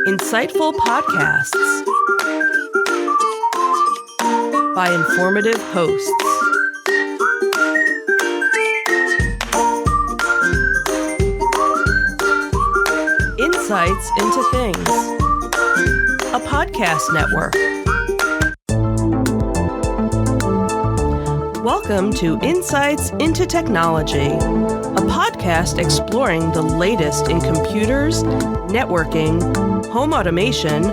Insightful podcasts by informative hosts. Insights into Things, a podcast network. Welcome to Insights into Technology, a podcast exploring the latest in computers, networking, home automation,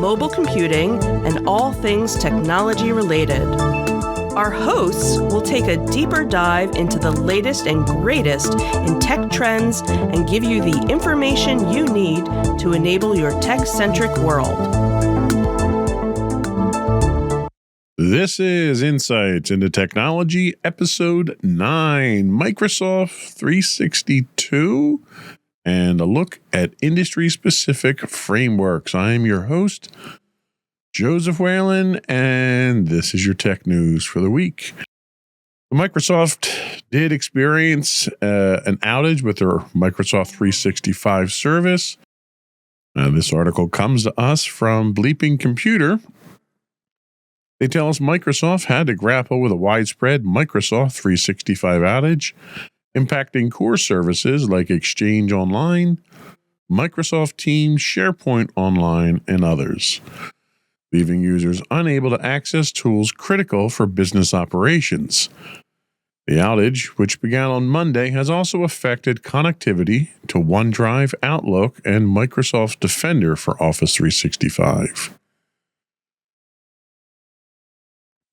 mobile computing, and all things technology related. Our hosts will take a deeper dive into the latest and greatest in tech trends and give you the information you need to enable your tech-centric world. This is Insights into Technology, Episode 9, Microsoft 362, and a look at industry-specific frameworks. I am your host, Joseph Whalen, and this is your tech news for the week. Microsoft did experience an outage with their Microsoft 365 service. This article comes to us from Bleeping Computer. They tell us Microsoft had to grapple with a widespread Microsoft 365 outage, impacting core services like Exchange Online, Microsoft Teams, SharePoint Online, and others, leaving users unable to access tools critical for business operations. The outage, which began on Monday, has also affected connectivity to OneDrive, Outlook, and Microsoft Defender for Office 365.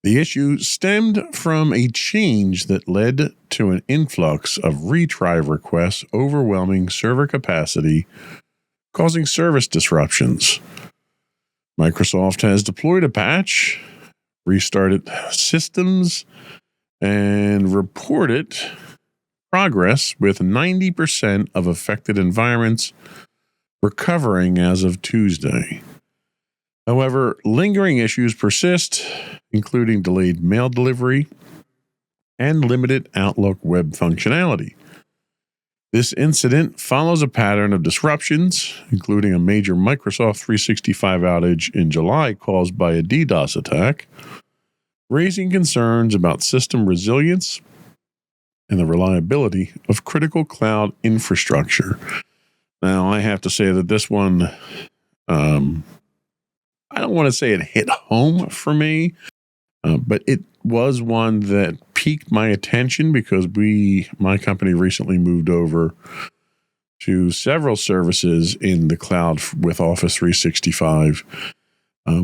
The issue stemmed from a change that led to an influx of retry requests overwhelming server capacity, causing service disruptions. Microsoft has deployed a patch, restarted systems, and reported progress with 90% of affected environments recovering as of Tuesday. However, lingering issues persist, including delayed mail delivery and limited Outlook web functionality. This incident follows a pattern of disruptions, including a major Microsoft 365 outage in July caused by a DDoS attack, raising concerns about system resilience and the reliability of critical cloud infrastructure. Now, I have to say that this one, I don't want to say it hit home for me, but it was one that piqued my attention because my company recently moved over to several services in the cloud with Office 365.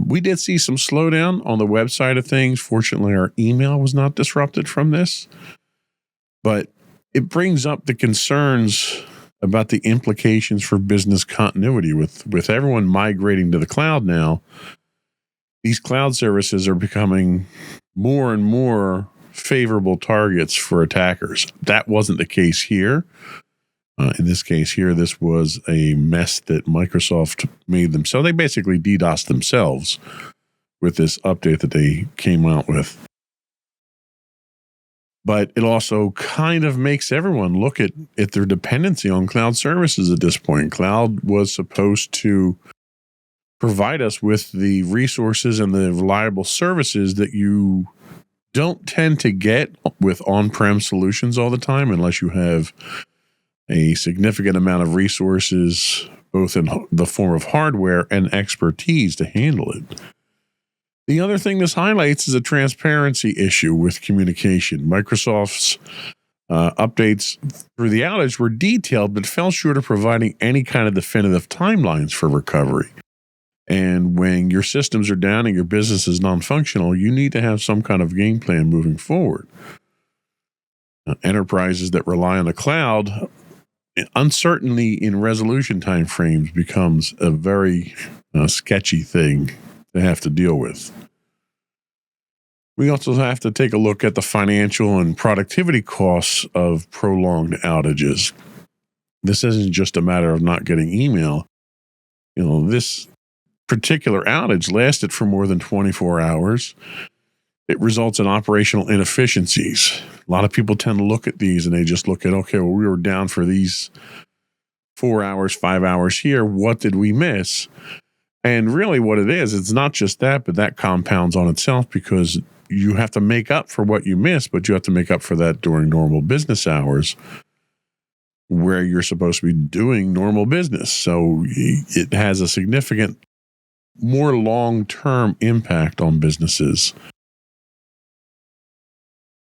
We did see some slowdown on the website of things. Fortunately, our email was not disrupted from this, but it brings up the concerns about the implications for business continuity with everyone migrating to the cloud now. These cloud services are becoming more and more favorable targets for attackers. That wasn't the case here. In this case here, this was a mess that Microsoft made them. So they basically DDoSed themselves with this update that they came out with. But it also kind of makes everyone look at their dependency on cloud services at this point. Cloud was supposed to provide us with the resources and the reliable services that you don't tend to get with on-prem solutions all the time unless you have a significant amount of resources, both in the form of hardware and expertise to handle it. The other thing this highlights is a transparency issue with communication. Microsoft's updates through the outage were detailed, but fell short of providing any kind of definitive timelines for recovery. And when your systems are down and your business is non-functional, you need to have some kind of game plan moving forward. Enterprises that rely on the cloud, uncertainty in resolution timeframes becomes a very sketchy thing to have to deal with. We also have to take a look at the financial and productivity costs of prolonged outages. This isn't just a matter of not getting email. This particular outage lasted for more than 24 hours. It results in operational inefficiencies. A lot of people tend to look at these and they just look at, okay, well, we were down for these 4 hours, 5 hours here. What did we miss? And really what it is, it's not just that, but that compounds on itself because you have to make up for what you missed, but you have to make up for that during normal business hours where you're supposed to be doing normal business. So it has a significant, more long-term impact on businesses.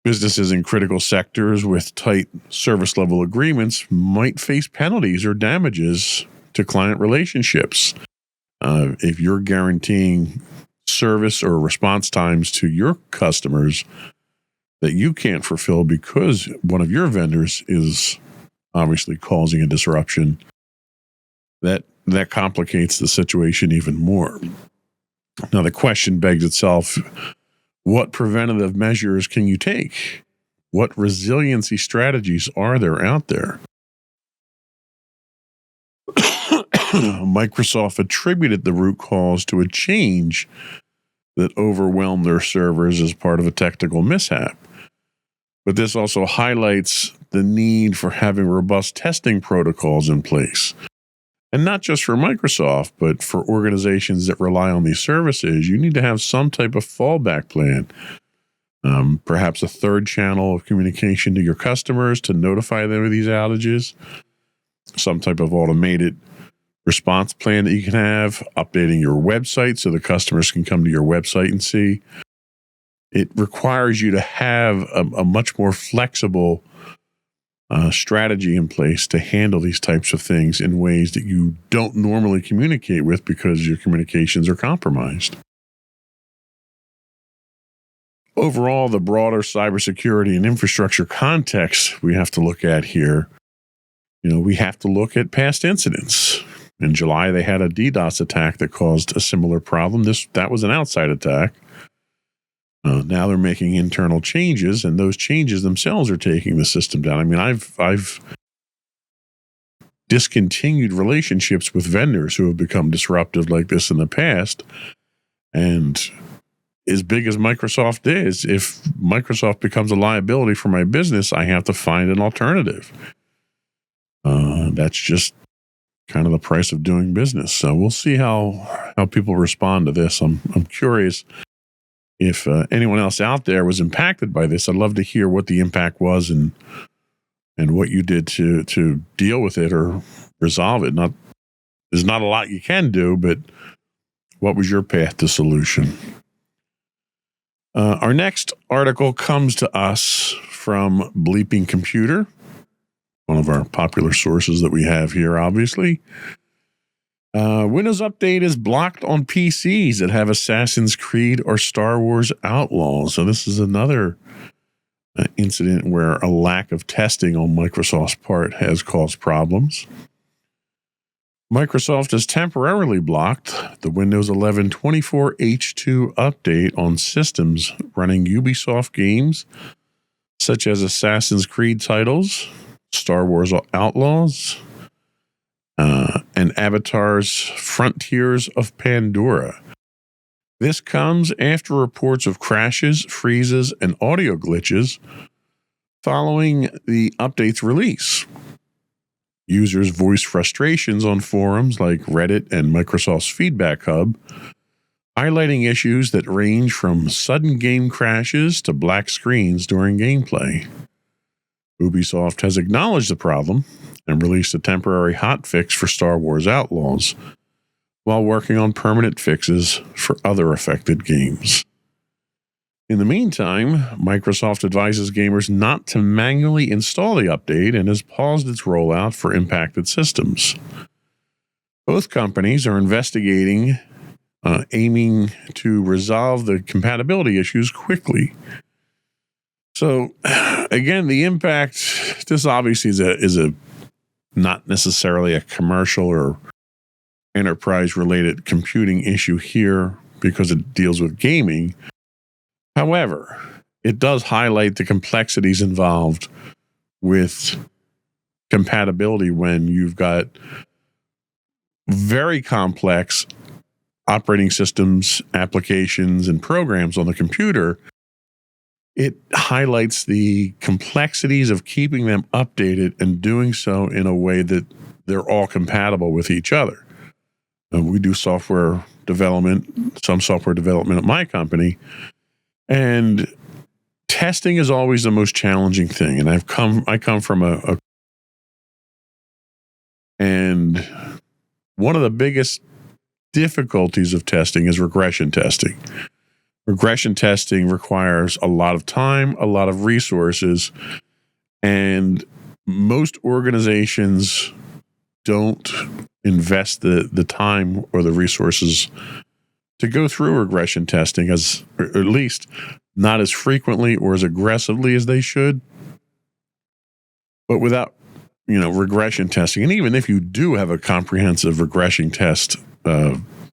Businesses in critical sectors with tight service level agreements might face penalties or damages to client relationships. If you're guaranteeing service or response times to your customers that you can't fulfill because one of your vendors is obviously causing a disruption, that complicates the situation even more. Now, the question begs itself, what preventative measures can you take? What resiliency strategies are there out there? Microsoft attributed the root cause to a change that overwhelmed their servers as part of a technical mishap. But this also highlights the need for having robust testing protocols in place. And not just for Microsoft, but for organizations that rely on these services, you need to have some type of fallback plan. Perhaps a third channel of communication to your customers to notify them of these outages. Some type of automated response plan that you can have, updating your website so the customers can come to your website and see. It requires you to have a much more flexible strategy in place to handle these types of things in ways that you don't normally communicate with because your communications are compromised. Overall, the broader cybersecurity and infrastructure context we have to look at here, we have to look at past incidents. In July, they had a DDoS attack that caused a similar problem. That was an outside attack. Now they're making internal changes, and those changes themselves are taking the system down. I mean, I've discontinued relationships with vendors who have become disruptive like this in the past. And as big as Microsoft is, if Microsoft becomes a liability for my business, I have to find an alternative. That's just kind of the price of doing business. So we'll see how people respond to this. I'm curious if anyone else out there was impacted by this. I'd love to hear what the impact was and what you did to deal with it or resolve it. There's not a lot you can do, but what was your path to solution? Our next article comes to us from Bleeping Computer, one of our popular sources that we have here, obviously. Windows Update is blocked on PCs that have Assassin's Creed or Star Wars Outlaws. So this is another incident where a lack of testing on Microsoft's part has caused problems. Microsoft has temporarily blocked the Windows 11 24H2 update on systems running Ubisoft games such as Assassin's Creed titles, Star Wars Outlaws, and Avatar's Frontiers of Pandora. This comes after reports of crashes, freezes, and audio glitches following the update's release. Users voiced frustrations on forums like Reddit and Microsoft's Feedback Hub, highlighting issues that range from sudden game crashes to black screens during gameplay. Ubisoft has acknowledged the problem and released a temporary hotfix for Star Wars Outlaws, while working on permanent fixes for other affected games. In the meantime, Microsoft advises gamers not to manually install the update and has paused its rollout for impacted systems. Both companies are investigating, aiming to resolve the compatibility issues quickly. So, again, the impact, this obviously is a not necessarily a commercial or enterprise-related computing issue here because it deals with gaming. However, it does highlight the complexities involved with compatibility when you've got very complex operating systems, applications, and programs on the computer. It highlights the complexities of keeping them updated and doing so in a way that they're all compatible with each other. We do software development, some software development at my company, and testing is always the most challenging thing. And I come from and one of the biggest difficulties of testing is regression testing. Regression testing requires a lot of time, a lot of resources, and most organizations don't invest the time or the resources to go through regression testing, or at least not as frequently or as aggressively as they should. But without, regression testing, and even if you do have a comprehensive regression test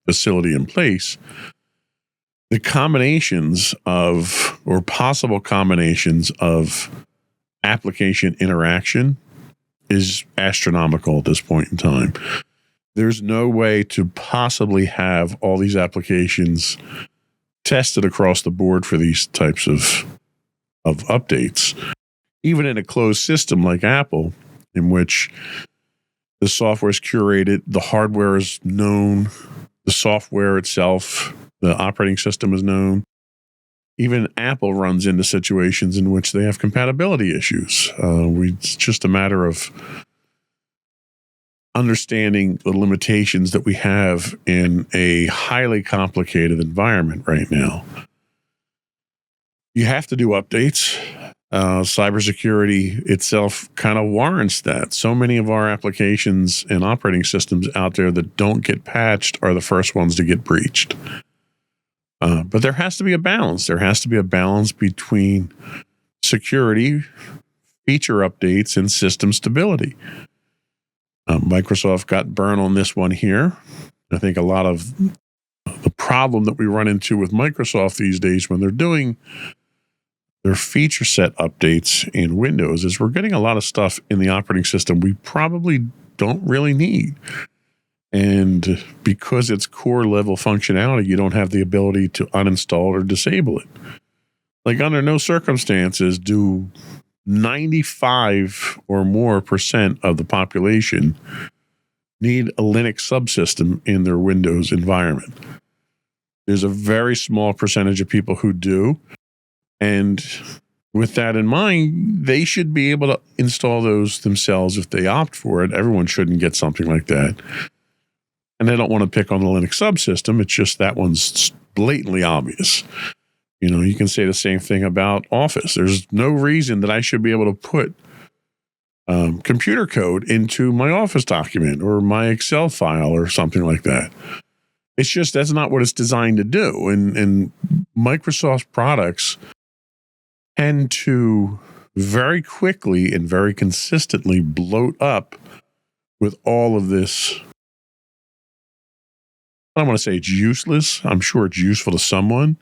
facility in place, the combinations of, or possible combinations of, application interaction is astronomical at this point in time. There's no way to possibly have all these applications tested across the board for these types of updates. Even in a closed system like Apple, in which the software is curated, the hardware is known, the software itself, the operating system is known. Even Apple runs into situations in which they have compatibility issues. It's just a matter of understanding the limitations that we have in a highly complicated environment right now. You have to do updates. Cybersecurity itself kind of warrants that. So many of our applications and operating systems out there that don't get patched are the first ones to get breached. But there has to be a balance. There has to be a balance between security, feature updates, and system stability. Microsoft got burned on this one here. I think a lot of the problem that we run into with Microsoft these days when they're doing their feature set updates in Windows is we're getting a lot of stuff in the operating system we probably don't really need. And because it's core level functionality, you don't have the ability to uninstall or disable it. Like under no circumstances do 95 or more % of the population need a Linux subsystem in their Windows environment. There's a very small percentage of people who do. And with that in mind, they should be able to install those themselves if they opt for it. Everyone shouldn't get something like that. And I don't want to pick on the Linux subsystem. It's just that one's blatantly obvious. You can say the same thing about Office. There's no reason that I should be able to put computer code into my Office document or my Excel file or something like that. It's just that's not what it's designed to do. And Microsoft products tend to very quickly and very consistently bloat up with all of this. I don't want to say it's useless. I'm sure it's useful to someone.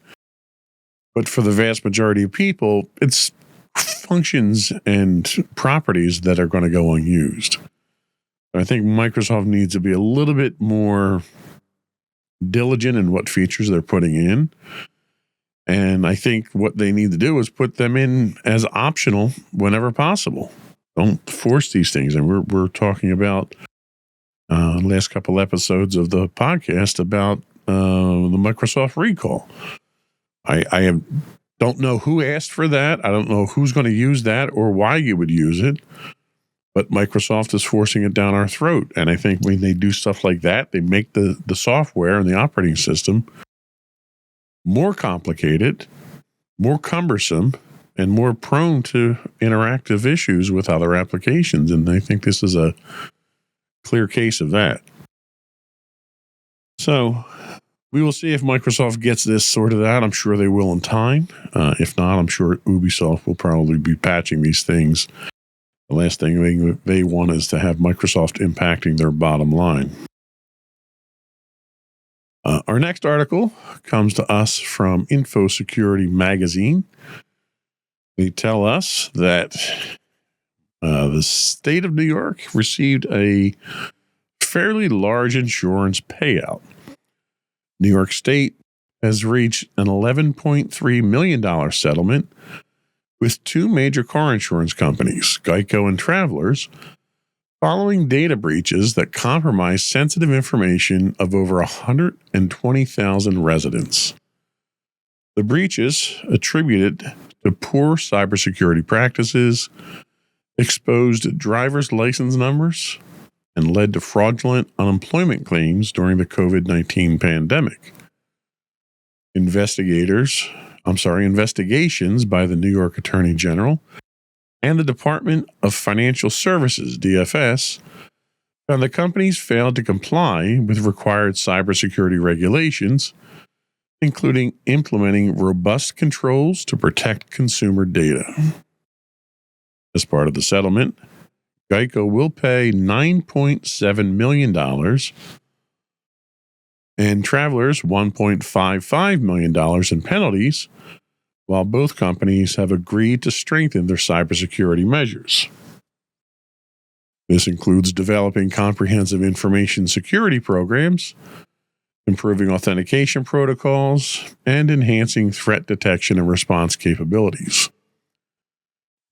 But for the vast majority of people, it's functions and properties that are going to go unused. I think Microsoft needs to be a little bit more diligent in what features they're putting in. And I think what they need to do is put them in as optional whenever possible. Don't force these things. And we're talking about last couple episodes of the podcast about the Microsoft recall. I don't know who asked for that. I don't know who's going to use that or why you would use it. But Microsoft is forcing it down our throat. And I think when they do stuff like that, they make the software and the operating system more complicated, more cumbersome, and more prone to interactive issues with other applications. And I think this is a clear case of that. So we will see if Microsoft gets this sorted out. I'm sure they will in time. If not, I'm sure Ubisoft will probably be patching these things. The last thing they want is to have Microsoft impacting their bottom line. Our next article comes to us from Info Security Magazine. They tell us that the state of New York received a fairly large insurance payout. New York State has reached an $11.3 million settlement with two major car insurance companies, Geico and Travelers, following data breaches that compromised sensitive information of over 120,000 residents. The breaches, attributed to poor cybersecurity practices, exposed driver's license numbers, and led to fraudulent unemployment claims during the COVID-19 pandemic. Investigations by the New York Attorney General and the Department of Financial Services, DFS, found the companies failed to comply with required cybersecurity regulations, including implementing robust controls to protect consumer data. As part of the settlement, Geico will pay $9.7 million and Travelers $1.55 million in penalties, while both companies have agreed to strengthen their cybersecurity measures. This includes developing comprehensive information security programs, improving authentication protocols, and enhancing threat detection and response capabilities.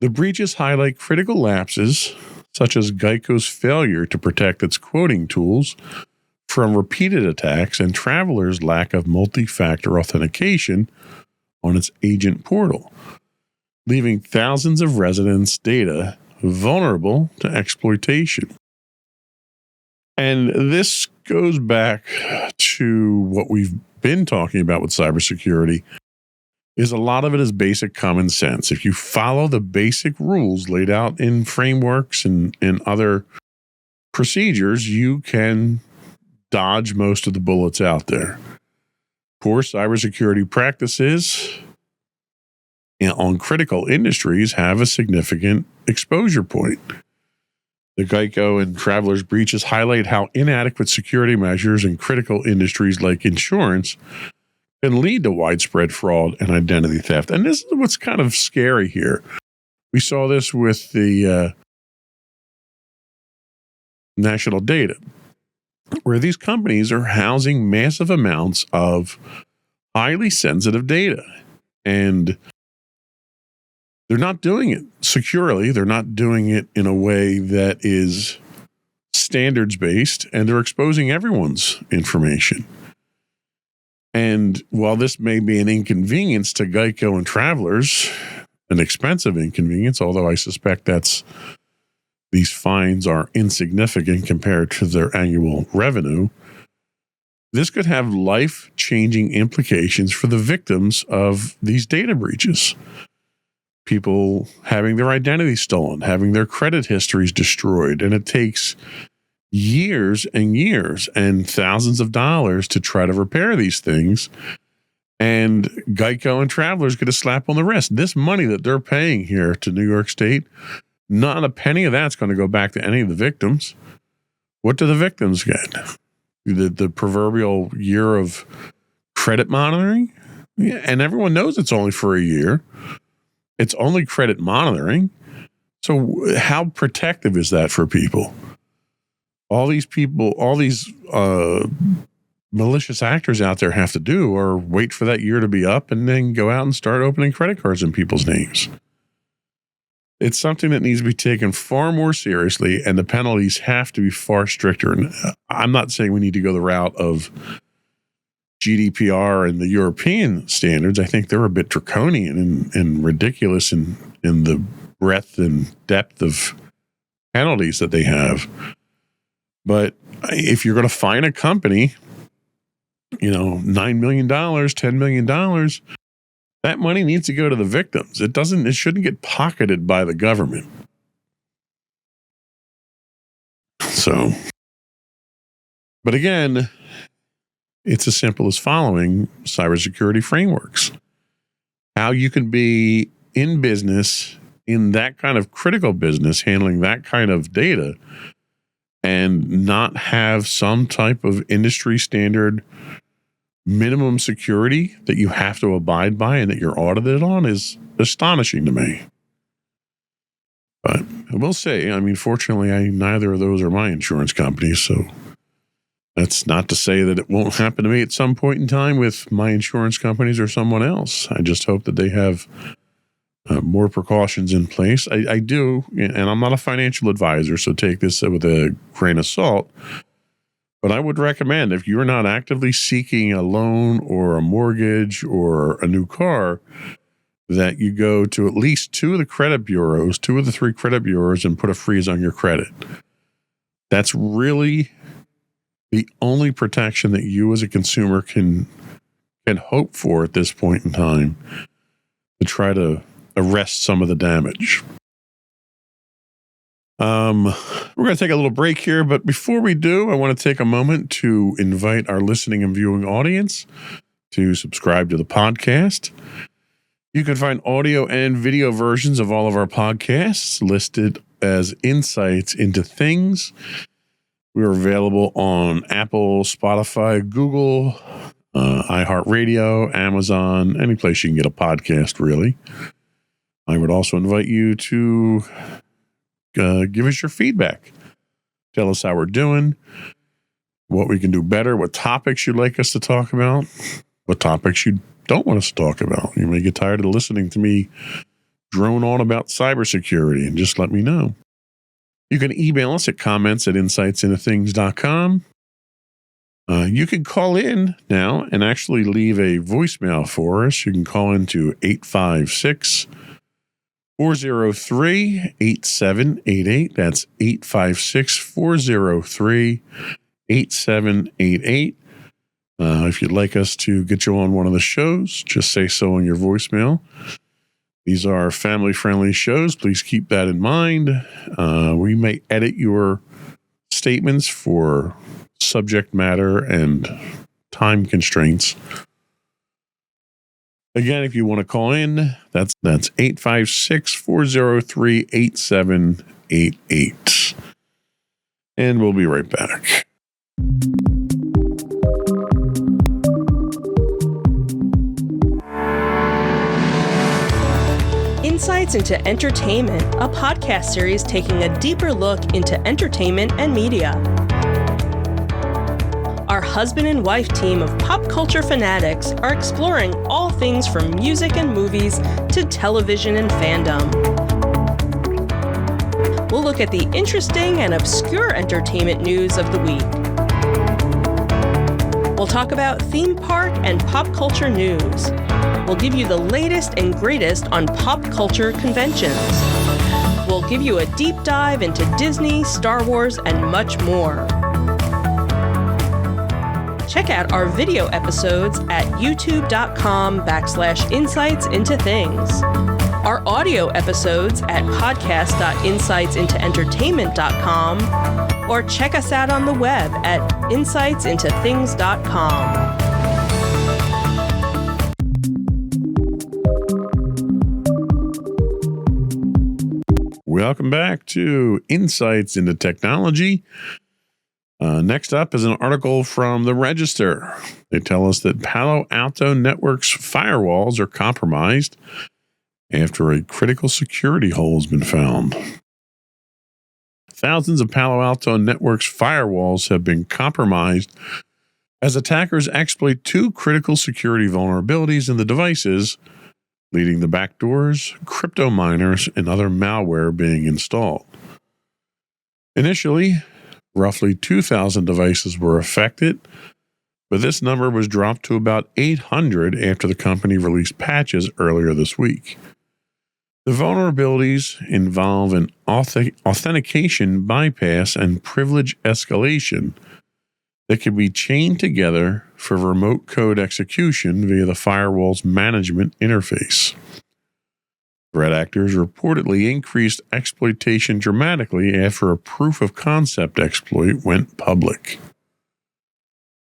The breaches highlight critical lapses, such as Geico's failure to protect its quoting tools from repeated attacks and Travelers' lack of multi-factor authentication on its agent portal, leaving thousands of residents' data vulnerable to exploitation. And this goes back to what we've been talking about with cybersecurity, is a lot of it is basic common sense. If you follow the basic rules laid out in frameworks and other procedures, you can dodge most of the bullets out there. Poor cybersecurity practices on critical industries have a significant exposure point. The Geico and Travelers breaches highlight how inadequate security measures in critical industries like insurance can lead to widespread fraud and identity theft. And this is what's kind of scary here. We saw this with the national data, where these companies are housing massive amounts of highly sensitive data. And they're not doing it securely. They're not doing it in a way that is standards-based, and they're exposing everyone's information. And while this may be an inconvenience to Geico and Travelers, an expensive inconvenience, although I suspect these fines are insignificant compared to their annual revenue, this could have life-changing implications for the victims of these data breaches. People having their identity stolen, having their credit histories destroyed, and it takes years and years and thousands of dollars to try to repair these things. And Geico and Travelers get a slap on the wrist. This money that they're paying here to New York State, not a penny of that's going to go back to any of the victims. What do the victims get? The proverbial year of credit monitoring? Yeah, and everyone knows it's only for a year. It's only credit monitoring. So how protective is that for people? All these malicious actors out there have to do are wait for that year to be up and then go out and start opening credit cards in people's names. It's something that needs to be taken far more seriously, and the penalties have to be far stricter. And I'm not saying we need to go the route of GDPR and the European standards. I think they're a bit draconian and ridiculous in the breadth and depth of penalties that they have. But if you're going to fine a company, $9 million, $10 million, that money needs to go to the victims. It shouldn't get pocketed by the government. So, but again, it's as simple as following cybersecurity frameworks. How you can be in business, in that kind of critical business, handling that kind of data, and not have some type of industry standard minimum security that you have to abide by and that you're audited on is astonishing to me. But I will say, fortunately, neither of those are my insurance companies, so that's not to say that it won't happen to me at some point in time with my insurance companies or someone else. I just hope that they have more precautions in place. I do, and I'm not a financial advisor, so take this with a grain of salt. But I would recommend, if you're not actively seeking a loan or a mortgage or a new car, that you go to at least two of the 3 credit bureaus, and put a freeze on your credit. That's really the only protection that you as a consumer can hope for at this point in time to try to arrest some of the damage. We're going to take a little break here, but before we do, I want to take a moment to invite our listening and viewing audience to subscribe to the podcast. You can find audio and video versions of all of our podcasts listed as Insights into Things. We're available on Apple, Spotify, Google, iHeartRadio, Amazon, any place you can get a podcast, really. I would also invite you to give us your feedback. Tell us how we're doing, what we can do better, what topics you'd like us to talk about, what topics you don't want us to talk about. You may get tired of listening to me drone on about cybersecurity, and just let me know. You can email us at comments@insightsintothings.com. You can call in now and actually leave a voicemail for us. You can call into 856-403-8788. That's 856-403-8788. If you'd like us to get you on one of the shows, just say so in your voicemail. These are family-friendly shows. Please keep that in mind. We may edit your statements for subject matter and time constraints. Again, if you want to call in, that's 856-403-8788. And we'll be right back. Insights into Entertainment, a podcast series taking a deeper look into entertainment and media. Our husband and wife team of pop culture fanatics are exploring all things from music and movies to television and fandom. We'll look at the interesting and obscure entertainment news of the week. We'll talk about theme park and pop culture news. We'll give you the latest and greatest on pop culture conventions. We'll give you a deep dive into Disney, Star Wars, and much more. Check out our video episodes at youtube.com/insightsintothings. Our audio episodes at podcast.insightsintoentertainment.com, or check us out on the web at insightsintothings.com. Welcome back to Insights into Technology. Next up is an article from the Register. They tell us that Palo Alto Network's firewalls are compromised after a critical security hole has been found. Thousands of Palo Alto Network's firewalls have been compromised as attackers exploit 2 critical security vulnerabilities in the devices, leading to backdoors, crypto miners, and other malware being installed. Initially, roughly 2,000 devices were affected, but this number was dropped to about 800 after the company released patches earlier this week. The vulnerabilities involve an authentication bypass and privilege escalation that can be chained together for remote code execution via the firewall's management interface. Threat actors reportedly increased exploitation dramatically after a proof of concept exploit went public.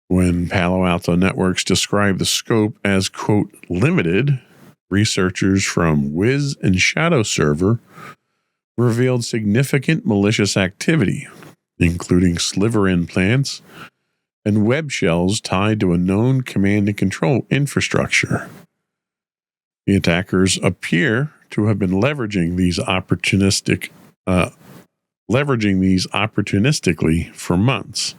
When Palo Alto Networks described the scope as, quote, limited, researchers from Wiz and Shadow Server revealed significant malicious activity, including sliver implants and web shells tied to a known command and control infrastructure. The attackers appear to have been leveraging these opportunistically for months.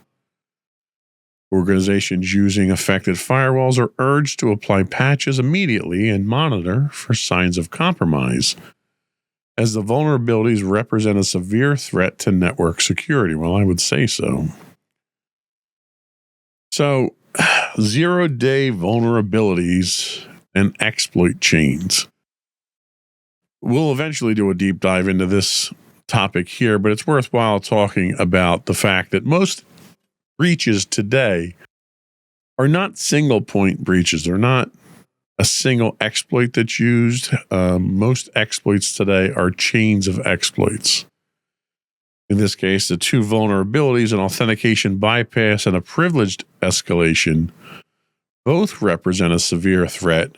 Organizations using affected firewalls are urged to apply patches immediately and monitor for signs of compromise, as the vulnerabilities represent a severe threat to network security. Well, I would say so. So, zero-day vulnerabilities and exploit chains. We'll eventually do a deep dive into this topic here, but it's worthwhile talking about the fact that most breaches today are not single point breaches. They're not a single exploit that's used. Most exploits today are chains of exploits. In this case, the two vulnerabilities, an authentication bypass and a privileged escalation, both represent a severe threat,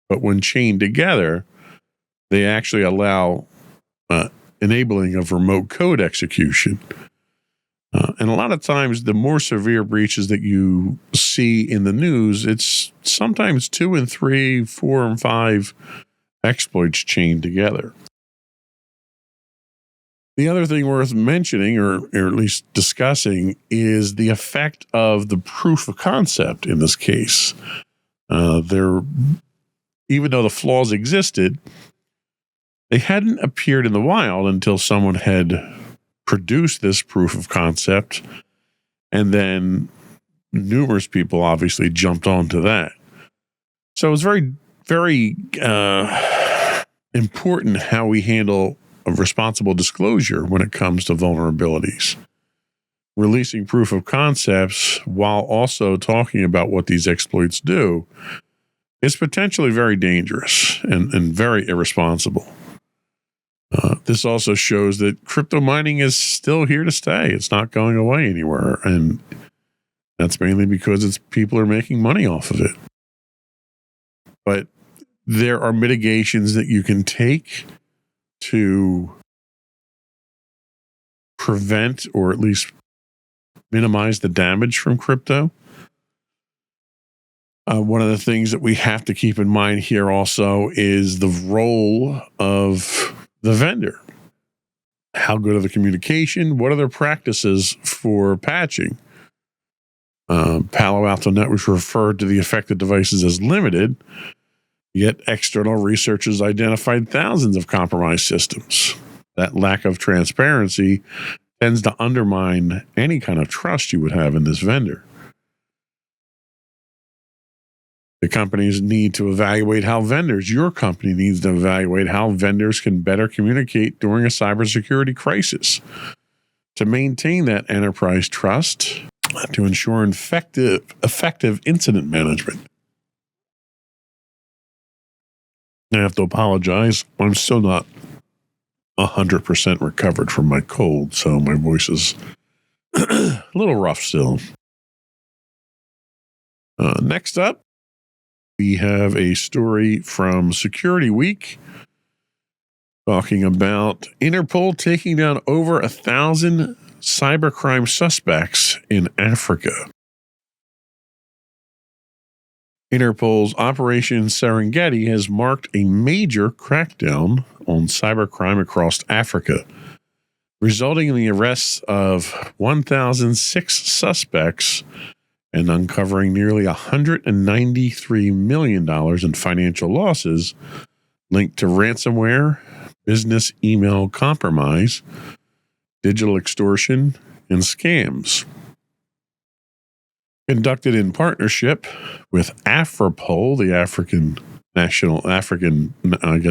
but when chained together, they actually allow enabling of remote code execution. And a lot of times, the more severe breaches that you see in the news, it's sometimes 2 and 3, 4 and 5 exploits chained together. The other thing worth mentioning, or at least discussing, is the effect of the proof of concept in this case. Even though the flaws existed, they hadn't appeared in the wild until someone had produced this proof of concept, and then numerous people obviously jumped onto that. So it's very, very important how we handle a responsible disclosure when it comes to vulnerabilities. Releasing proof of concepts while also talking about what these exploits do is potentially very dangerous and very irresponsible. This also shows that crypto mining is still here to stay. It's not going away anywhere. And that's mainly because people are making money off of it. But there are mitigations that you can take to prevent or at least minimize the damage from crypto. One of the things that we have to keep in mind here also is the role of the vendor. How good are the communication? What are their practices for patching? Palo Alto Network referred to the affected devices as limited, yet external researchers identified thousands of compromised systems. That lack of transparency tends to undermine any kind of trust you would have in this vendor. The companies need to evaluate your company needs to evaluate how vendors can better communicate during a cybersecurity crisis to maintain that enterprise trust, to ensure effective incident management. I have to apologize. I'm still not 100% recovered from my cold, so my voice is a little rough still. Next up, we have a story from Security Week talking about Interpol taking down over 1,000 cybercrime suspects in Africa. Interpol's Operation Serengeti has marked a major crackdown on cybercrime across Africa, resulting in the arrests of 1,006 suspects and uncovering nearly $193 million in financial losses linked to ransomware, business email compromise, digital extortion, and scams. Conducted in partnership with Afripol, the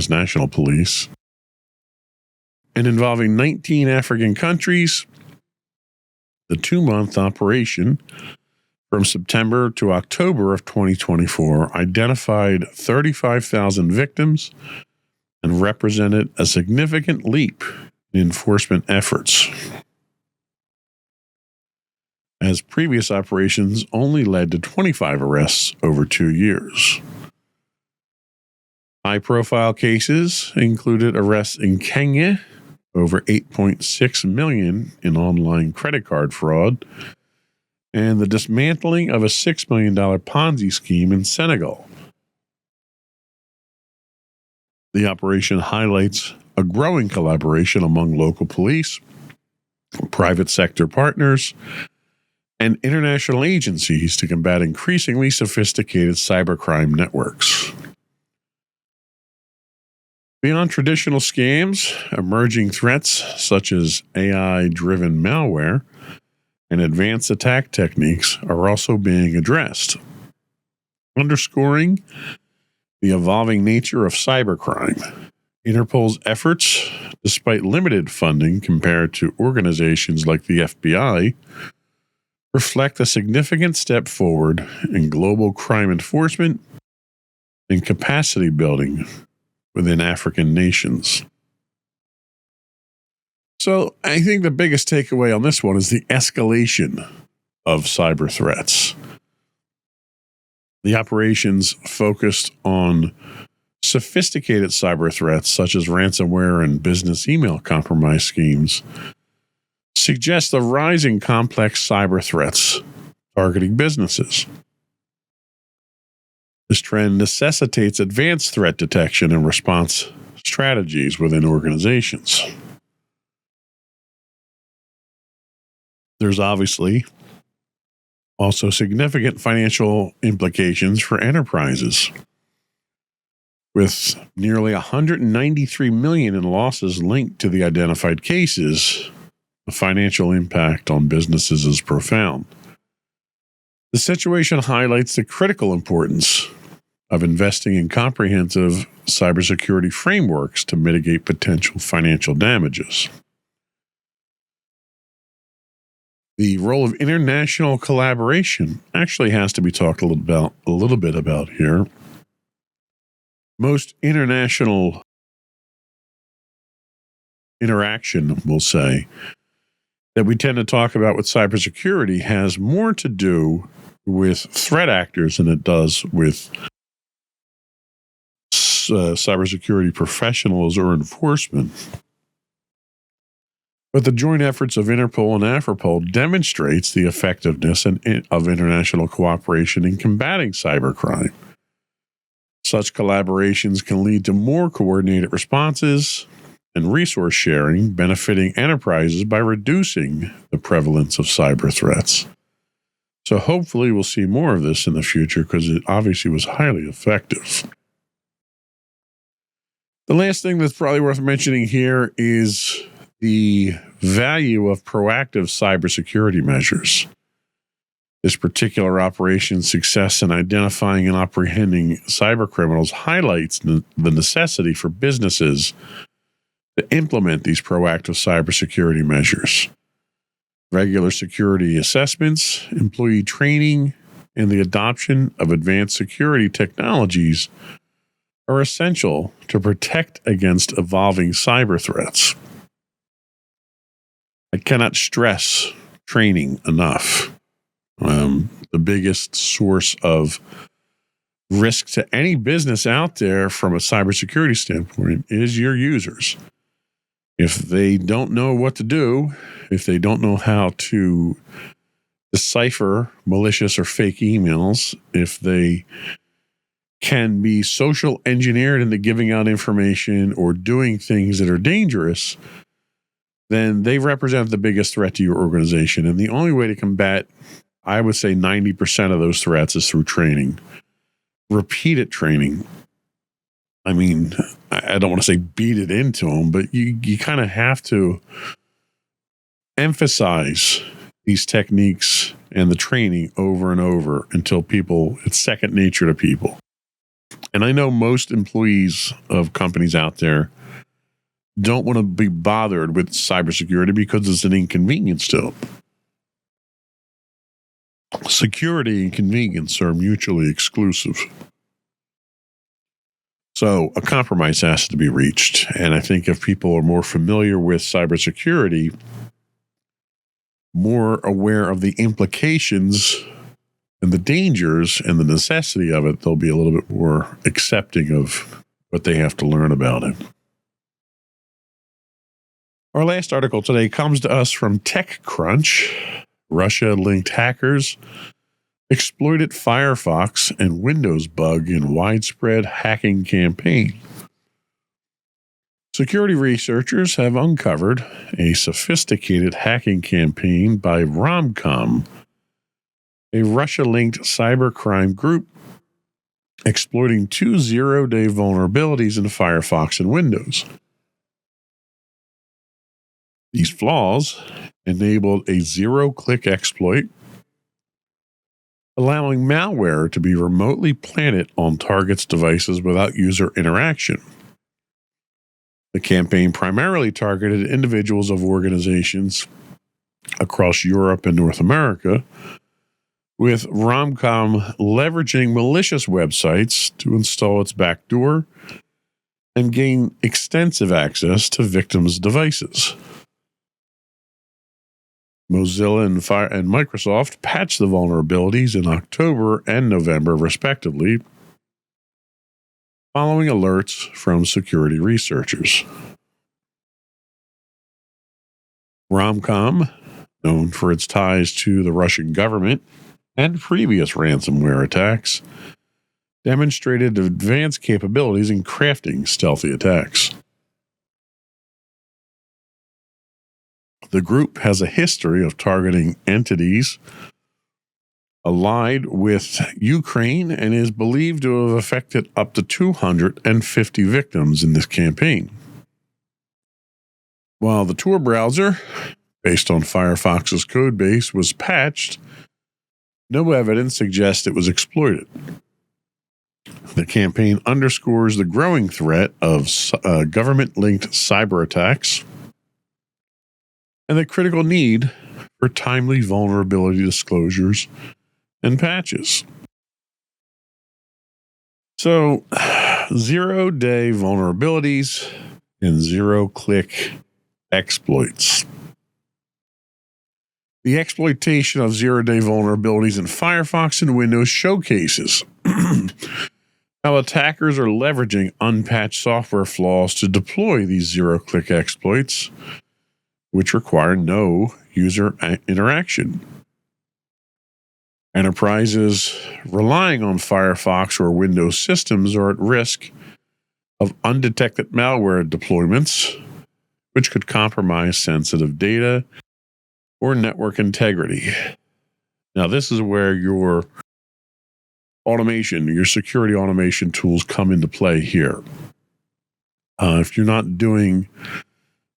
National Police, and involving 19 African countries, the 2-month operation from September to October of 2024 identified 35,000 victims and represented a significant leap in enforcement efforts, as previous operations only led to 25 arrests over 2 years. High-profile cases included arrests in Kenya, over $8.6 million in online credit card fraud, and the dismantling of a $6 million Ponzi scheme in Senegal. The operation highlights a growing collaboration among local police, private sector partners, and international agencies to combat increasingly sophisticated cybercrime networks. Beyond traditional scams, emerging threats such as AI-driven malware and advanced attack techniques are also being addressed, underscoring the evolving nature of cybercrime. Interpol's efforts, despite limited funding compared to organizations like the FBI, reflect a significant step forward in global crime enforcement and capacity building within African nations. So I think the biggest takeaway on this one is the escalation of cyber threats. The operations focused on sophisticated cyber threats such as ransomware and business email compromise schemes suggest the rising complex cyber threats targeting businesses. This trend necessitates advanced threat detection and response strategies within organizations. There's obviously also significant financial implications for enterprises. With nearly $193 million in losses linked to the identified cases, the financial impact on businesses is profound. The situation highlights the critical importance of investing in comprehensive cybersecurity frameworks to mitigate potential financial damages. The role of international collaboration actually has to be talked a little bit about here. Most international interaction, we'll say, that we tend to talk about with cybersecurity has more to do with threat actors than it does with cybersecurity professionals or enforcement. But the joint efforts of Interpol and Afripol demonstrates the effectiveness of international cooperation in combating cybercrime. Such collaborations can lead to more coordinated responses and resource sharing, benefiting enterprises by reducing the prevalence of cyber threats. So hopefully we'll see more of this in the future because it obviously was highly effective. The last thing that's probably worth mentioning here is the value of proactive cybersecurity measures. This particular operation's success in identifying and apprehending cybercriminals highlights the necessity for businesses to implement these proactive cybersecurity measures. Regular security assessments, employee training, and the adoption of advanced security technologies are essential to protect against evolving cyber threats. I cannot stress training enough. The biggest source of risk to any business out there from a cybersecurity standpoint is your users. If they don't know what to do, if they don't know how to decipher malicious or fake emails, if they can be social engineered into giving out information or doing things that are dangerous, then they represent the biggest threat to your organization. And the only way to combat, I would say 90% of those threats is through training. Repeated training. I mean, I don't want to say beat it into them, but you kind of have to emphasize these techniques and the training over and over until it's second nature to people. And I know most employees of companies out there don't want to be bothered with cybersecurity because it's an inconvenience to them. Security and convenience are mutually exclusive. So a compromise has to be reached. And I think if people are more familiar with cybersecurity, more aware of the implications and the dangers and the necessity of it, they'll be a little bit more accepting of what they have to learn about it. Our last article today comes to us from TechCrunch. Russia-linked hackers exploited Firefox and Windows bug in widespread hacking campaign. Security researchers have uncovered a sophisticated hacking campaign by Romcom a Russia-linked cybercrime group exploiting 2 zero-day vulnerabilities in Firefox and Windows. These flaws enabled a zero-click exploit, allowing malware to be remotely planted on targets' devices without user interaction. The campaign primarily targeted individuals of organizations across Europe and North America, with Romcom leveraging malicious websites to install its backdoor and gain extensive access to victims' devices. Mozilla and Microsoft patched the vulnerabilities in October and November, respectively, following alerts from security researchers. Romcom, known for its ties to the Russian government and previous ransomware attacks, demonstrated advanced capabilities in crafting stealthy attacks. The group has a history of targeting entities allied with Ukraine and is believed to have affected up to 250 victims in this campaign. While the Tor browser, based on Firefox's codebase, was patched, no evidence suggests it was exploited. The campaign underscores the growing threat of government-linked cyber attacks and the critical need for timely vulnerability disclosures and patches. So, zero-day vulnerabilities and zero-click exploits. The exploitation of zero-day vulnerabilities in Firefox and Windows showcases how attackers are leveraging unpatched software flaws to deploy these zero-click exploits, which require no user interaction. Enterprises relying on Firefox or Windows systems are at risk of undetected malware deployments, which could compromise sensitive data or network integrity. Now, this is where your automation, your security automation tools come into play here. If you're not doing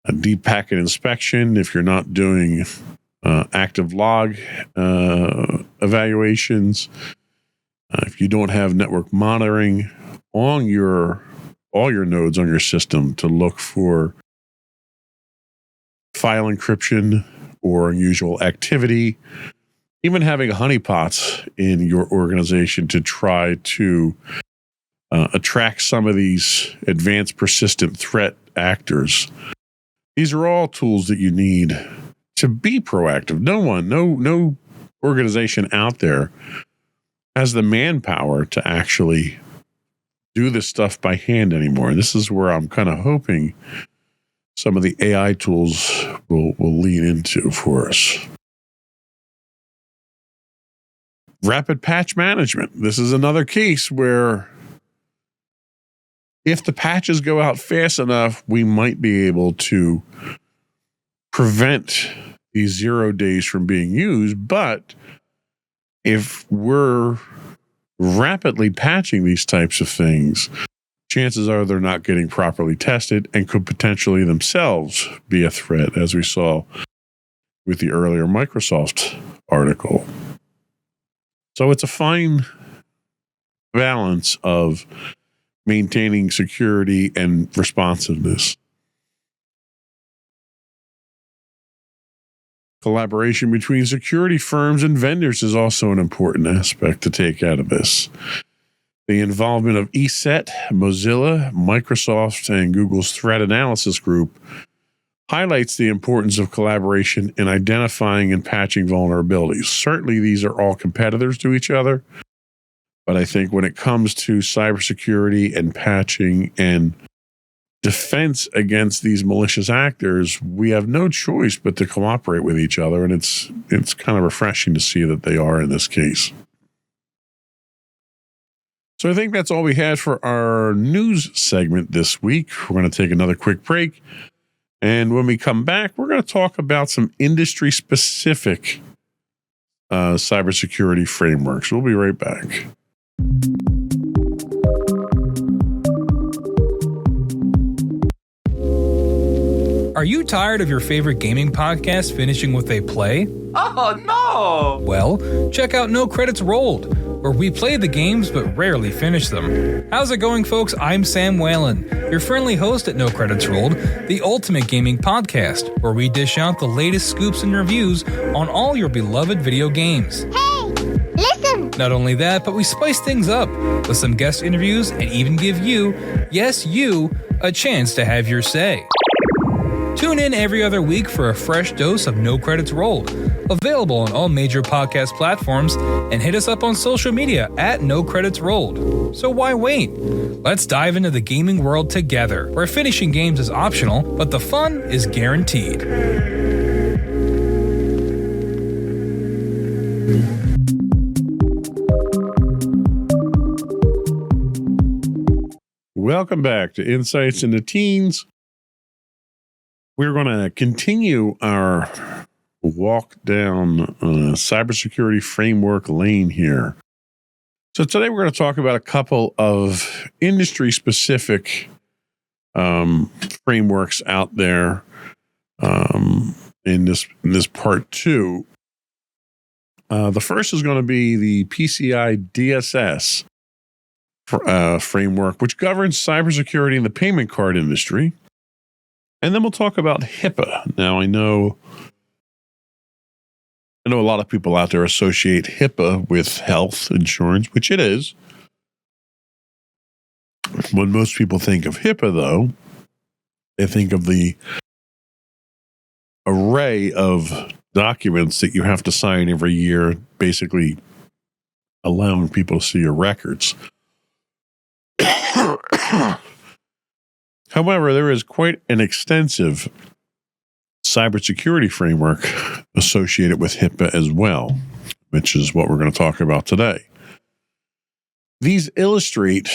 a deep packet inspection, if you're not doing active log evaluations, if you don't have network monitoring on all your nodes on your system to look for file encryption or unusual activity, even having honeypots in your organization to try to attract some of these advanced persistent threat actors. These are all tools that you need to be proactive. No organization out there has the manpower to actually do this stuff by hand anymore. And this is where I'm kind of hoping some of the AI tools will lean into for us. Rapid patch management. This is another case where if the patches go out fast enough, we might be able to prevent these 0 days from being used. But if we're rapidly patching these types of things, chances are they're not getting properly tested and could potentially themselves be a threat, as we saw with the earlier Microsoft article. So it's a fine balance of maintaining security and responsiveness. Collaboration between security firms and vendors is also an important aspect to take out of this. The involvement of ESET, Mozilla, Microsoft, and Google's threat analysis group highlights the importance of collaboration in identifying and patching vulnerabilities. Certainly, these are all competitors to each other, but I think when it comes to cybersecurity and patching and defense against these malicious actors, we have no choice but to cooperate with each other, and it's kind of refreshing to see that they are in this case. So I think that's all we had for our news segment this week. We're going to take another quick break, and when we come back, we're going to talk about some industry-specific cybersecurity frameworks. We'll be right back. Are you tired of your favorite gaming podcast finishing with a play? Oh, no! Well, check out No Credits Rolled, where we play the games but rarely finish them. How's it going, folks? I'm Sam Whalen, your friendly host at No Credits Rolled, the ultimate gaming podcast, where we dish out the latest scoops and reviews on all your beloved video games. Hey, listen! Not only that, but we spice things up with some guest interviews and even give you, yes, you, a chance to have your say. Tune in every other week for a fresh dose of No Credits Rolled, available on all major podcast platforms, and hit us up on social media at No Credits Rolled. So why wait? Let's dive into the gaming world together, where finishing games is optional, but the fun is guaranteed. Welcome back to Insights into Teens. We're going to continue our walk down cybersecurity framework lane here. So today we're going to talk about a couple of industry-specific frameworks out there in this part two. The first is going to be the PCI DSS framework, which governs cybersecurity in the payment card industry. And then we'll talk about HIPAA. Now, I know a lot of people out there associate HIPAA with health insurance, which it is. When most people think of HIPAA, though, they think of the array of documents that you have to sign every year, basically allowing people to see your records. However, there is quite an extensive cybersecurity framework associated with HIPAA as well, which is what we're going to talk about today. These illustrate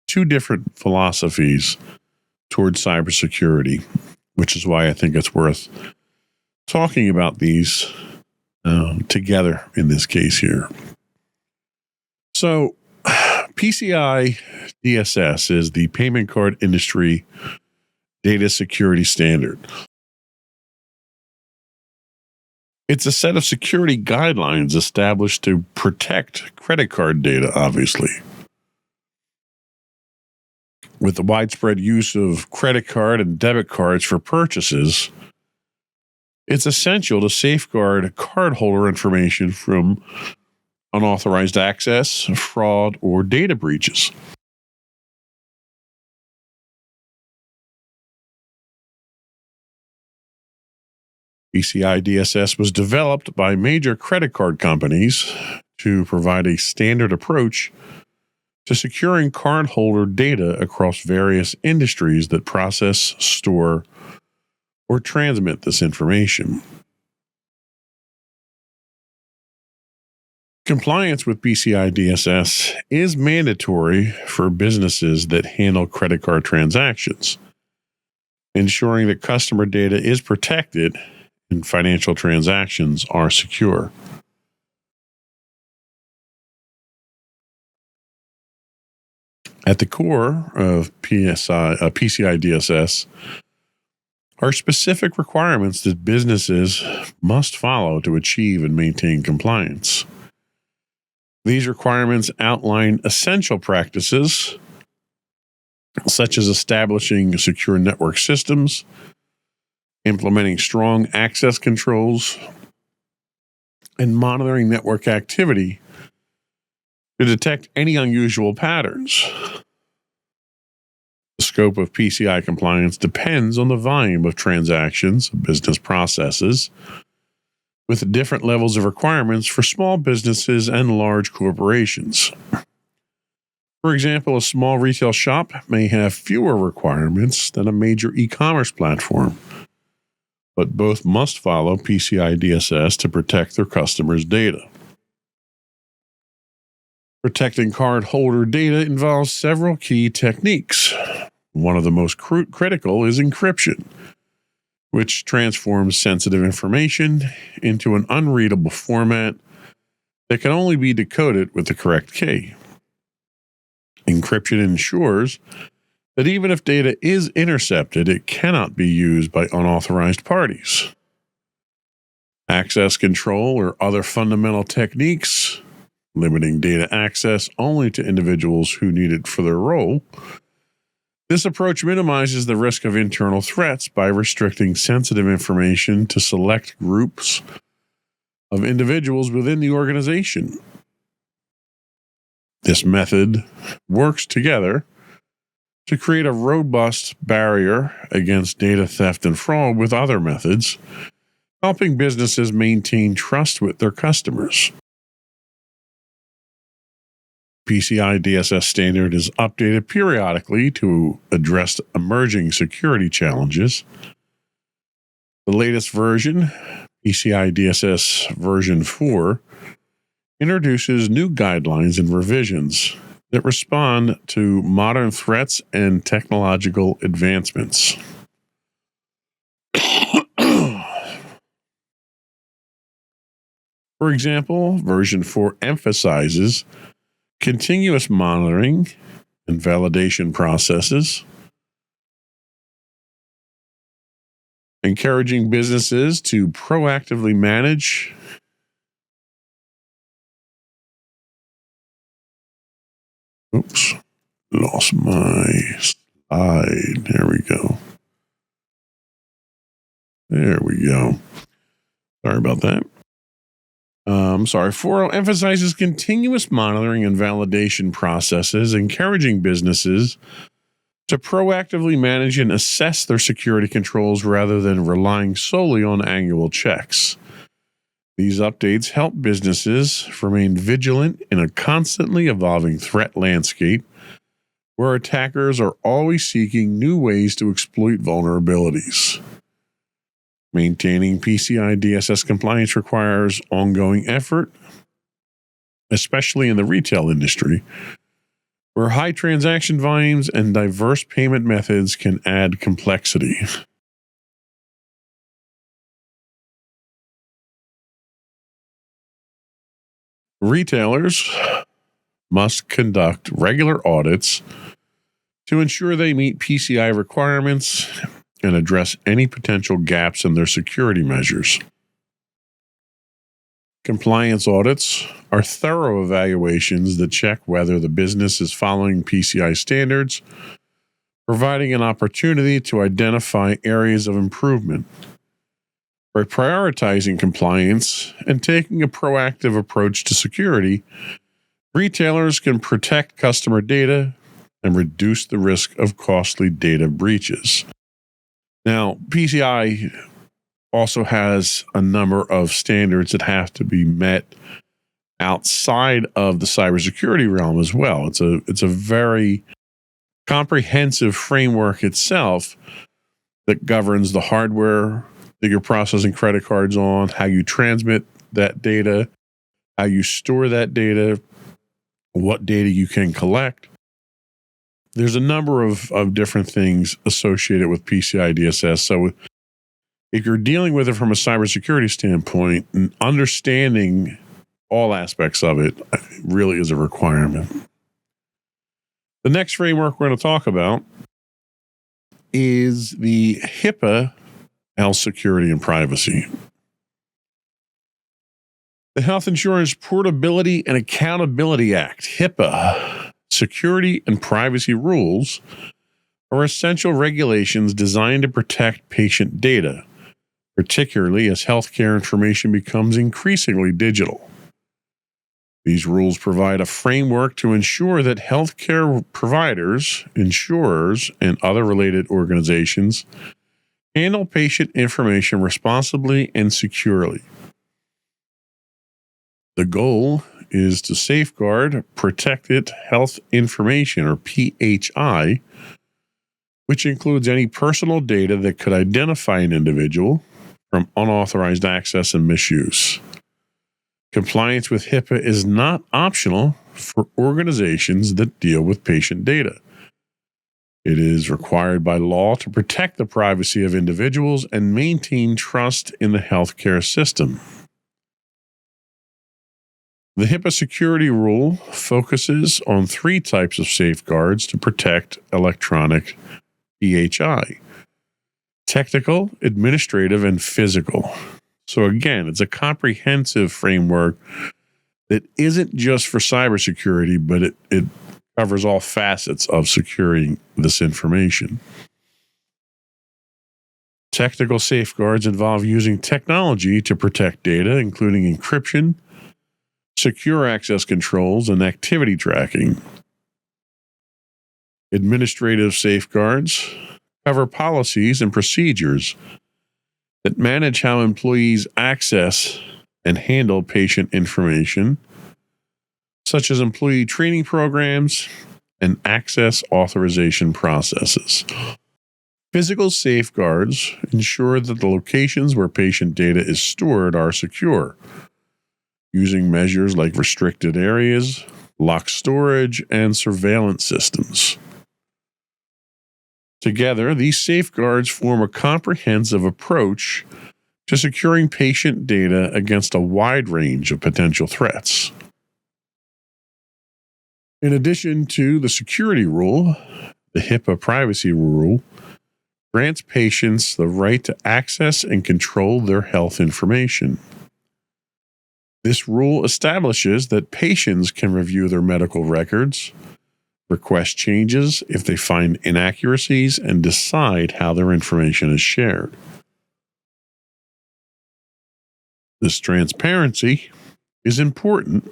two different philosophies towards cybersecurity, which is why I think it's worth talking about these together in this case here. So, PCI DSS is the payment card industry data security standard. It's a set of security guidelines established to protect credit card data, obviously. With the widespread use of credit card and debit cards for purchases, it's essential to safeguard cardholder information from unauthorized access, fraud, or data breaches. PCI DSS was developed by major credit card companies to provide a standard approach to securing cardholder data across various industries that process, store, or transmit this information. Compliance with PCI DSS is mandatory for businesses that handle credit card transactions, ensuring that customer data is protected and financial transactions are secure. At the core of PCI DSS are specific requirements that businesses must follow to achieve and maintain compliance. These requirements outline essential practices, such as establishing secure network systems, implementing strong access controls, and monitoring network activity to detect any unusual patterns. The scope of PCI compliance depends on the volume of transactions, business processes, with different levels of requirements for small businesses and large corporations. For example, a small retail shop may have fewer requirements than a major e-commerce platform, but both must follow PCI DSS to protect their customers' data. Protecting cardholder data involves several key techniques. One of the most critical is encryption, which transforms sensitive information into an unreadable format that can only be decoded with the correct key. Encryption ensures that even if data is intercepted, it cannot be used by unauthorized parties. Access control or other fundamental techniques, limiting data access only to individuals who need it for their role. This approach minimizes the risk of internal threats by restricting sensitive information to select groups of individuals within the organization. This method works together to create a robust barrier against data theft and fraud with other methods, helping businesses maintain trust with their customers. PCI DSS standard is updated periodically to address emerging security challenges. The latest version, PCI DSS version 4, introduces new guidelines and revisions that respond to modern threats and technological advancements. For example, version 4 emphasizes continuous monitoring and validation processes, encouraging businesses to proactively manage lost my slide. There we go. Sorry about that. 4 emphasizes continuous monitoring and validation processes, encouraging businesses to proactively manage and assess their security controls rather than relying solely on annual checks. These updates help businesses remain vigilant in a constantly evolving threat landscape where attackers are always seeking new ways to exploit vulnerabilities. Maintaining PCI DSS compliance requires ongoing effort, especially in the retail industry, where high transaction volumes and diverse payment methods can add complexity. Retailers must conduct regular audits to ensure they meet PCI requirements and address any potential gaps in their security measures. Compliance audits are thorough evaluations that check whether the business is following PCI standards, providing an opportunity to identify areas of improvement. By prioritizing compliance and taking a proactive approach to security, retailers can protect customer data and reduce the risk of costly data breaches. Now, PCI also has a number of standards that have to be met outside of the cybersecurity realm as well. It's a very comprehensive framework itself that governs the hardware that you're processing credit cards on, how you transmit that data, how you store that data, what data you can collect. There's a number of different things associated with PCI DSS. So if you're dealing with it from a cybersecurity standpoint, understanding all aspects of it really is a requirement. The next framework we're going to talk about is the HIPAA, Health Security and Privacy. The Health Insurance Portability and Accountability Act, HIPAA, security and privacy rules are essential regulations designed to protect patient data, particularly as healthcare information becomes increasingly digital. These rules provide a framework to ensure that healthcare providers, insurers, and other related organizations handle patient information responsibly and securely. The goal is to safeguard protected health information, or PHI, which includes any personal data that could identify an individual from unauthorized access and misuse. Compliance with HIPAA is not optional for organizations that deal with patient data. It is required by law to protect the privacy of individuals and maintain trust in the healthcare system. The HIPAA security rule focuses on 3 types of safeguards to protect electronic PHI: technical, administrative, and physical. So again, it's a comprehensive framework that isn't just for cybersecurity, but it covers all facets of securing this information. Technical safeguards involve using technology to protect data, including encryption, secure access controls, and activity tracking. Administrative safeguards cover policies and procedures that manage how employees access and handle patient information, such as employee training programs and access authorization processes. Physical safeguards ensure that the locations where patient data is stored are secure, using measures like restricted areas, locked storage, and surveillance systems. Together, these safeguards form a comprehensive approach to securing patient data against a wide range of potential threats. In addition to the security rule, the HIPAA privacy rule grants patients the right to access and control their health information. This rule establishes that patients can review their medical records, request changes if they find inaccuracies, and decide how their information is shared. This transparency is important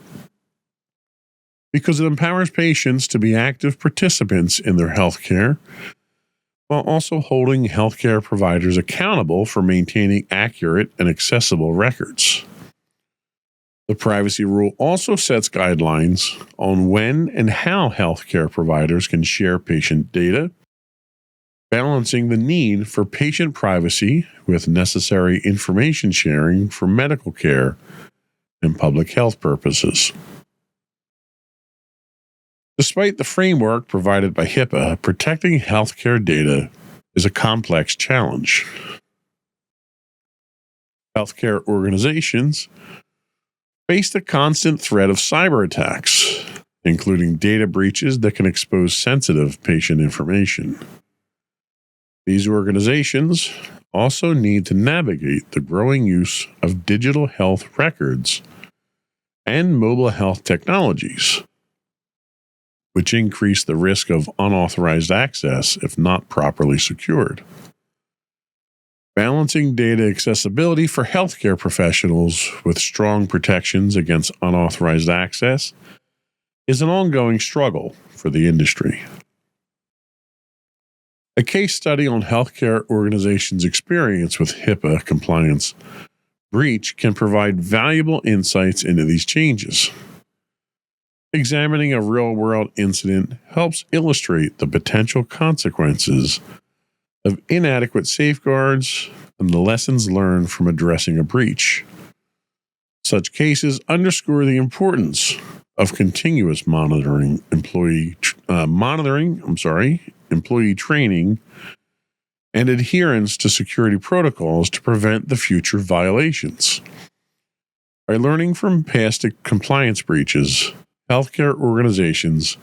because it empowers patients to be active participants in their healthcare, while also holding healthcare providers accountable for maintaining accurate and accessible records. The privacy rule also sets guidelines on when and how healthcare providers can share patient data, balancing the need for patient privacy with necessary information sharing for medical care and public health purposes. Despite the framework provided by HIPAA, protecting healthcare data is a complex challenge. Healthcare organizations face the constant threat of cyber attacks, including data breaches that can expose sensitive patient information. These organizations also need to navigate the growing use of digital health records and mobile health technologies, which increase the risk of unauthorized access if not properly secured. Balancing data accessibility for healthcare professionals with strong protections against unauthorized access is an ongoing struggle for the industry. A case study on healthcare organizations' experience with HIPAA compliance breach can provide valuable insights into these changes. Examining a real-world incident helps illustrate the potential consequences of inadequate safeguards and the lessons learned from addressing a breach. Such cases underscore the importance of continuous employee training, and adherence to security protocols to prevent the future violations. By learning from past compliance breaches, healthcare organizations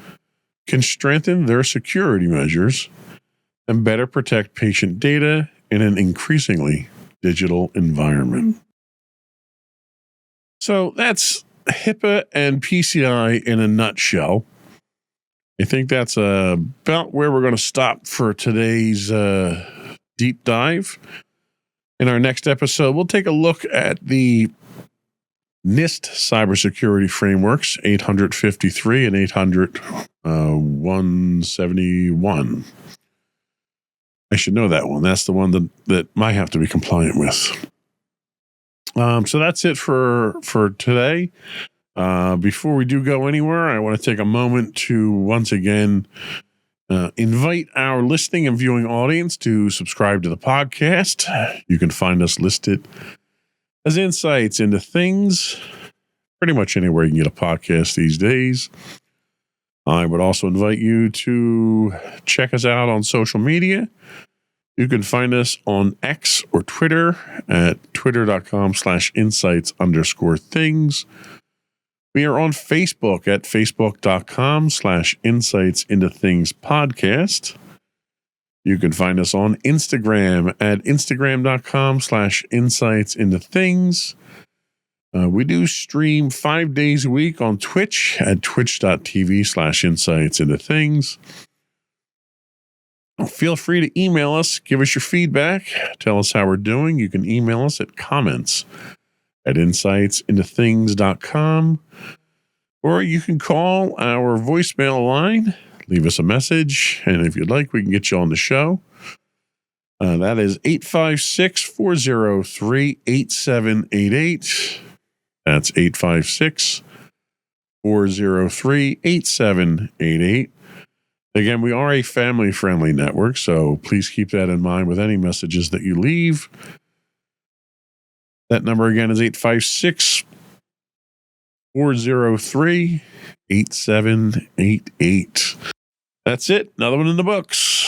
can strengthen their security measures and better protect patient data in an increasingly digital environment. So that's HIPAA and PCI in a nutshell. I think that's about where we're going to stop for today's deep dive. In our next episode, we'll take a look at the NIST cybersecurity frameworks 853 and 171. I should know that one. That's the one that might have to be compliant with. So that's it for today. Before we do go anywhere, I want to take a moment to once again invite our listening and viewing audience to subscribe to the podcast. You can find us listed as insights into things pretty much anywhere you can get a podcast these days. I would also invite you to check us out on social media. You can find us on X or Twitter at twitter.com/insights_things. We are on Facebook at facebook.com/insightsintothingspodcast. You can find us on Instagram at instagram.com/insightsintothings. We do stream 5 days a week on Twitch at twitch.tv/insightsintothings. Feel free to email us, give us your feedback, tell us how we're doing. You can email us at comments@insightsintothings.com, or you can call our voicemail line, leave us a message, and if you'd like, we can get you on the show. That is 856-403-8788. That's 856-403-8788. Again, we are a family-friendly network, so please keep that in mind with any messages that you leave. That number again is 856-403-8788. That's it. Another one in the books.